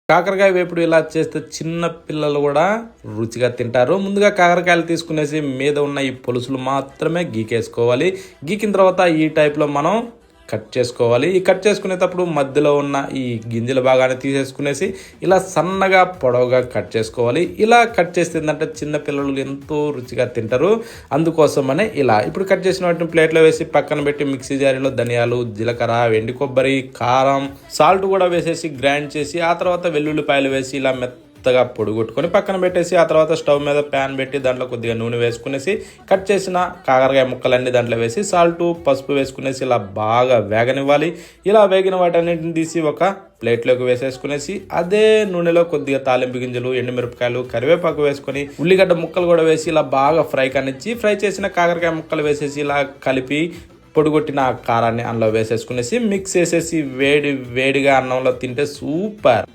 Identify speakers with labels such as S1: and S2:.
S1: కాకరకాయ వేపుడు ఇలా చేస్తే చిన్న పిల్లలు కూడా రుచిగా తింటారు. ముందుగా కాకరకాయలు తీసుకునేసి మీద ఉన్న ఈ పొలుసులు మాత్రమే గీకేసుకోవాలి. గీకిన తర్వాత ఈ టైప్లో మనం కట్ చేసుకోవాలి. ఈ కట్ చేసుకునేటప్పుడు మధ్యలో ఉన్న ఈ గింజల భాగాన్ని తీసేసుకునేసి ఇలా సన్నగా పొడవుగా కట్ చేసుకోవాలి. ఇలా కట్ చేస్తే ఏంటంటే చిన్న పిల్లలు ఎంతో రుచిగా తింటారు. అందుకోసమనే ఇలా ఇప్పుడు కట్ చేసిన వాటిని ప్లేట్లో వేసి పక్కన పెట్టి మిక్సీ జారీలో ధనియాలు, జీలకర్ర, ఎండు కొబ్బరి, కారం, సాల్ట్ కూడా వేసేసి గ్రైండ్ చేసి ఆ తర్వాత వెల్లుల్లిపాయలు వేసి ఇలా మెత్తగా పొడిగొట్టుకొని పక్కన పెట్టేసి ఆ తర్వాత స్టవ్ మీద ప్యాన్ పెట్టి దాంట్లో కొద్దిగా నూనె వేసుకునేసి కట్ చేసిన కాకరకాయ ముక్కలన్నీ దాంట్లో వేసి సాల్ట్, పసుపు వేసుకునేసి ఇలా బాగా వేగనివ్వాలి. ఇలా వేగిన వాటన్నిటిని తీసి ఒక ప్లేట్లోకి వేసేసుకునేసి అదే నూనెలో కొద్దిగా తాలింపు గింజలు, ఎండుమిరపకాయలు, కరివేపాకు వేసుకొని ఉల్లిగడ్డ ముక్కలు కూడా వేసి ఇలా బాగా ఫ్రై కానిచ్చి ఫ్రై చేసిన కాకరకాయ ముక్కలు వేసేసి ఇలా కలిపి పొడిగొట్టిన కారాన్ని అందులో వేసేసుకునేసి మిక్స్ చేసేసి వేడిగా అన్నంలో తింటే సూపర్.